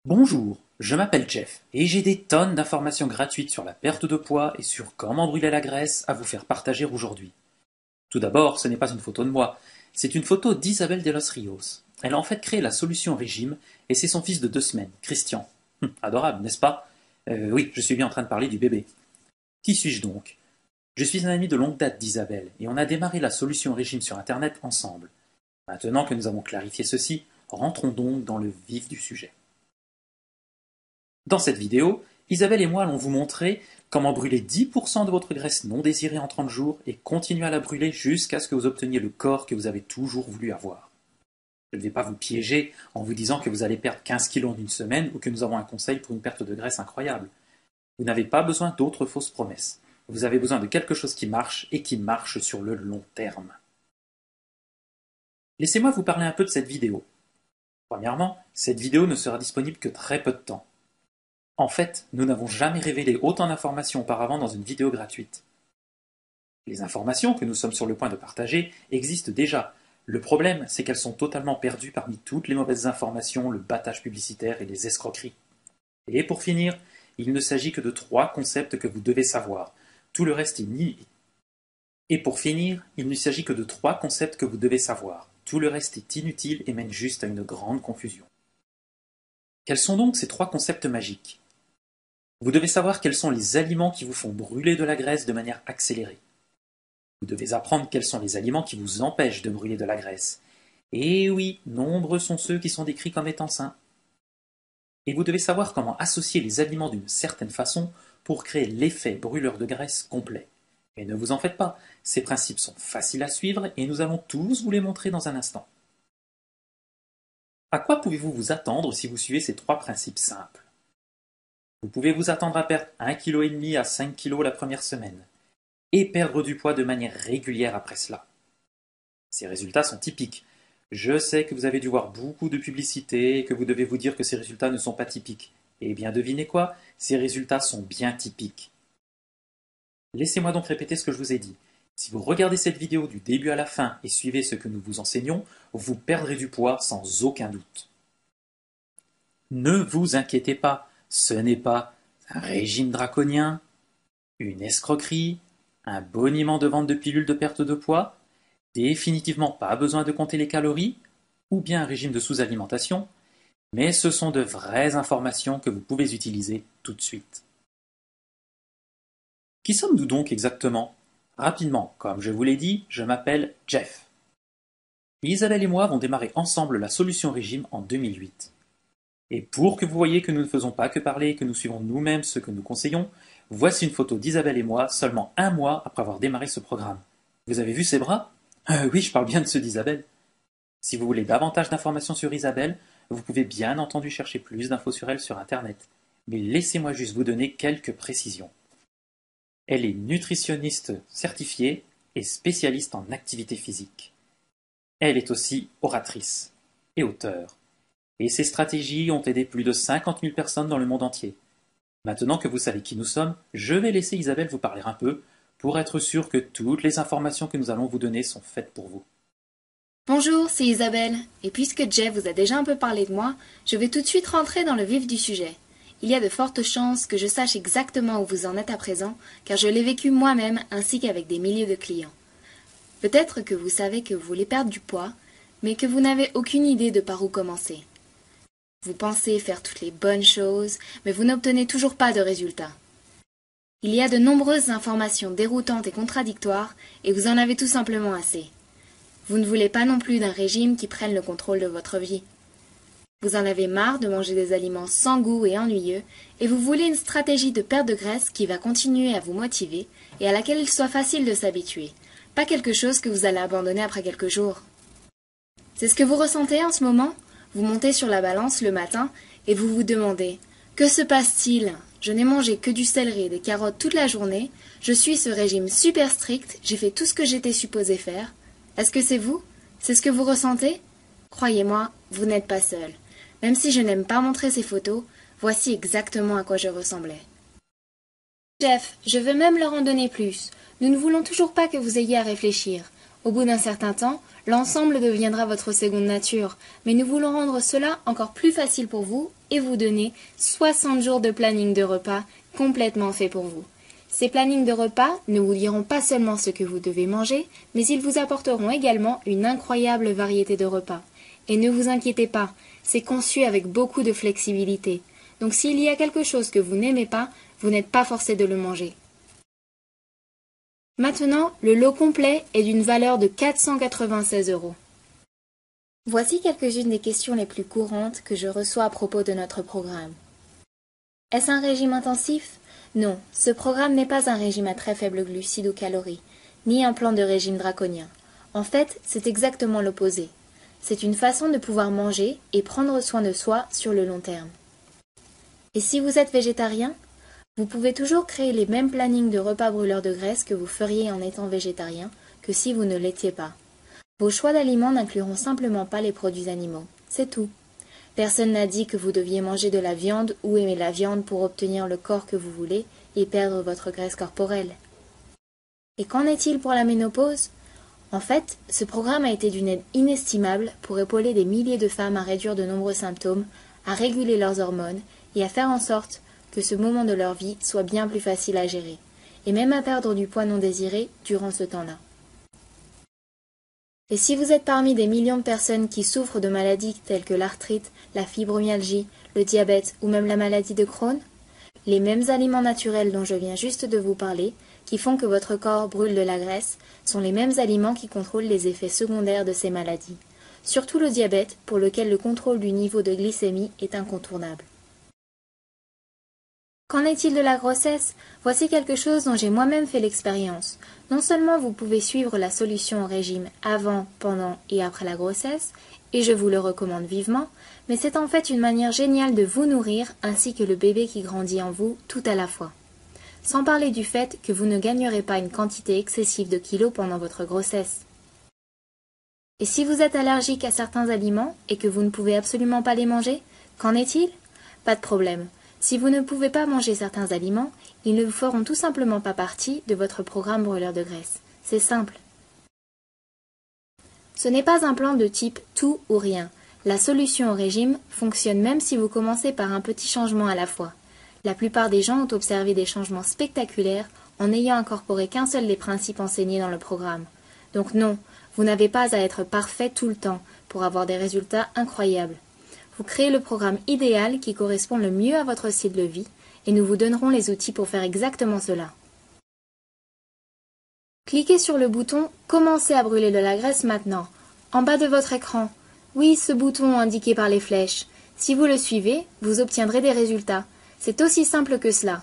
Bonjour, je m'appelle Jeff et j'ai des tonnes d'informations gratuites sur la perte de poids et sur comment brûler la graisse à vous faire partager aujourd'hui. Tout d'abord, ce n'est pas une photo de moi, c'est une photo d'Isabelle de los Rios. Elle a en fait créé la solution régime et c'est son fils de 2 semaines, Christian. Adorable, n'est-ce pas? Oui, je suis bien en train de parler du bébé. Qui suis-je donc? Je suis un ami de longue date d'Isabelle et on a démarré la solution régime sur Internet ensemble. Maintenant que nous avons clarifié ceci, rentrons donc dans le vif du sujet. Dans cette vidéo, Isabelle et moi allons vous montrer comment brûler 10% de votre graisse non désirée en 30 jours et continuer à la brûler jusqu'à ce que vous obteniez le corps que vous avez toujours voulu avoir. Je ne vais pas vous piéger en vous disant que vous allez perdre 15 kilos en une semaine ou que nous avons un conseil pour une perte de graisse incroyable. Vous n'avez pas besoin d'autres fausses promesses. Vous avez besoin de quelque chose qui marche et qui marche sur le long terme. Laissez-moi vous parler un peu de cette vidéo. Premièrement, cette vidéo ne sera disponible que très peu de temps. En fait, nous n'avons jamais révélé autant d'informations auparavant dans une vidéo gratuite. Les informations que nous sommes sur le point de partager existent déjà. Le problème, c'est qu'elles sont totalement perdues parmi toutes les mauvaises informations, le battage publicitaire et les escroqueries. Et pour finir, il ne s'agit que de 3 concepts que vous devez savoir. Tout le reste est inutile et mène juste à une grande confusion. Quels sont donc ces 3 concepts magiques? Vous devez savoir quels sont les aliments qui vous font brûler de la graisse de manière accélérée. Vous devez apprendre quels sont les aliments qui vous empêchent de brûler de la graisse. Et oui, nombreux sont ceux qui sont décrits comme étant sains. Et vous devez savoir comment associer les aliments d'une certaine façon pour créer l'effet brûleur de graisse complet. Mais ne vous en faites pas, ces principes sont faciles à suivre et nous allons tous vous les montrer dans un instant. À quoi pouvez-vous vous attendre si vous suivez ces 3 principes simples? Vous pouvez vous attendre à perdre 1,5 kg à 5 kg la première semaine et perdre du poids de manière régulière après cela. Ces résultats sont typiques. Je sais que vous avez dû voir beaucoup de publicités et que vous devez vous dire que ces résultats ne sont pas typiques. Eh bien devinez quoi? Ces résultats sont bien typiques. Laissez-moi donc répéter ce que je vous ai dit. Si vous regardez cette vidéo du début à la fin et suivez ce que nous vous enseignons, vous perdrez du poids sans aucun doute. Ne vous inquiétez pas. Ce n'est pas un régime draconien, une escroquerie, un boniment de vente de pilules de perte de poids, définitivement pas besoin de compter les calories, ou bien un régime de sous-alimentation, mais ce sont de vraies informations que vous pouvez utiliser tout de suite. Qui sommes-nous donc exactement? Rapidement, comme je vous l'ai dit, je m'appelle Jeff. Isabelle et moi avons démarré ensemble la solution régime en 2008. Et pour que vous voyez que nous ne faisons pas que parler et que nous suivons nous-mêmes ce que nous conseillons, voici une photo d'Isabelle et moi seulement 1 mois après avoir démarré ce programme. Vous avez vu ses bras? Oui, je parle bien de ceux d'Isabelle. Si vous voulez davantage d'informations sur Isabelle, vous pouvez bien entendu chercher plus d'infos sur elle sur Internet. Mais laissez-moi juste vous donner quelques précisions. Elle est nutritionniste certifiée et spécialiste en activité physique. Elle est aussi oratrice et auteure. Et ces stratégies ont aidé plus de 50 000 personnes dans le monde entier. Maintenant que vous savez qui nous sommes, je vais laisser Isabelle vous parler un peu pour être sûr que toutes les informations que nous allons vous donner sont faites pour vous. Bonjour, c'est Isabelle. Et puisque Jeff vous a déjà un peu parlé de moi, je vais tout de suite rentrer dans le vif du sujet. Il y a de fortes chances que je sache exactement où vous en êtes à présent, car je l'ai vécu moi-même ainsi qu'avec des milliers de clients. Peut-être que vous savez que vous voulez perdre du poids, mais que vous n'avez aucune idée de par où commencer. Vous pensez faire toutes les bonnes choses, mais vous n'obtenez toujours pas de résultats. Il y a de nombreuses informations déroutantes et contradictoires, et vous en avez tout simplement assez. Vous ne voulez pas non plus d'un régime qui prenne le contrôle de votre vie. Vous en avez marre de manger des aliments sans goût et ennuyeux, et vous voulez une stratégie de perte de graisse qui va continuer à vous motiver et à laquelle il soit facile de s'habituer, pas quelque chose que vous allez abandonner après quelques jours. C'est ce que vous ressentez en ce moment? Vous montez sur la balance le matin et vous vous demandez « Que se passe-t-il? Je n'ai mangé que du céleri et des carottes toute la journée, je suis ce régime super strict, j'ai fait tout ce que j'étais supposé faire. » Est-ce que c'est vous? C'est ce que vous ressentez? Croyez-moi, vous n'êtes pas seul. Même si je n'aime pas montrer ces photos, voici exactement à quoi je ressemblais. Jeff, je veux même leur en donner plus. Nous ne voulons toujours pas que vous ayez à réfléchir. Au bout d'un certain temps, l'ensemble deviendra votre seconde nature, mais nous voulons rendre cela encore plus facile pour vous et vous donner 60 jours de planning de repas complètement fait pour vous. Ces plannings de repas ne vous diront pas seulement ce que vous devez manger, mais ils vous apporteront également une incroyable variété de repas. Et ne vous inquiétez pas, c'est conçu avec beaucoup de flexibilité. Donc s'il y a quelque chose que vous n'aimez pas, vous n'êtes pas forcé de le manger. Maintenant, le lot complet est d'une valeur de 496 €. Voici quelques-unes des questions les plus courantes que je reçois à propos de notre programme. Est-ce un régime intensif ? Non, ce programme n'est pas un régime à très faible glucides ou calories, ni un plan de régime draconien. En fait, c'est exactement l'opposé. C'est une façon de pouvoir manger et prendre soin de soi sur le long terme. Et si vous êtes végétarien ? Vous pouvez toujours créer les mêmes plannings de repas brûleurs de graisse que vous feriez en étant végétarien que si vous ne l'étiez pas. Vos choix d'aliments n'incluront simplement pas les produits animaux. C'est tout. Personne n'a dit que vous deviez manger de la viande ou aimer la viande pour obtenir le corps que vous voulez et perdre votre graisse corporelle. Et qu'en est-il pour la ménopause ? En fait, ce programme a été d'une aide inestimable pour épauler des milliers de femmes à réduire de nombreux symptômes, à réguler leurs hormones et à faire en sorte que ce moment de leur vie soit bien plus facile à gérer, et même à perdre du poids non désiré durant ce temps-là. Et si vous êtes parmi des millions de personnes qui souffrent de maladies telles que l'arthrite, la fibromyalgie, le diabète ou même la maladie de Crohn, les mêmes aliments naturels dont je viens juste de vous parler, qui font que votre corps brûle de la graisse, sont les mêmes aliments qui contrôlent les effets secondaires de ces maladies, surtout le diabète pour lequel le contrôle du niveau de glycémie est incontournable. Qu'en est-il de la grossesse ? Voici quelque chose dont j'ai moi-même fait l'expérience. Non seulement vous pouvez suivre la solution au régime avant, pendant et après la grossesse, et je vous le recommande vivement, mais c'est en fait une manière géniale de vous nourrir ainsi que le bébé qui grandit en vous tout à la fois. Sans parler du fait que vous ne gagnerez pas une quantité excessive de kilos pendant votre grossesse. Et si vous êtes allergique à certains aliments et que vous ne pouvez absolument pas les manger, qu'en est-il ? Pas de problème. Si vous ne pouvez pas manger certains aliments, ils ne feront tout simplement pas partie de votre programme brûleur de graisse. C'est simple. Ce n'est pas un plan de type tout ou rien. La solution au régime fonctionne même si vous commencez par un petit changement à la fois. La plupart des gens ont observé des changements spectaculaires en n'ayant incorporé qu'un seul des principes enseignés dans le programme. Donc non, vous n'avez pas à être parfait tout le temps pour avoir des résultats incroyables. Vous créez le programme idéal qui correspond le mieux à votre style de vie et nous vous donnerons les outils pour faire exactement cela. Cliquez sur le bouton « Commencez à brûler de la graisse maintenant » en bas de votre écran. Oui, ce bouton indiqué par les flèches. Si vous le suivez, vous obtiendrez des résultats. C'est aussi simple que cela.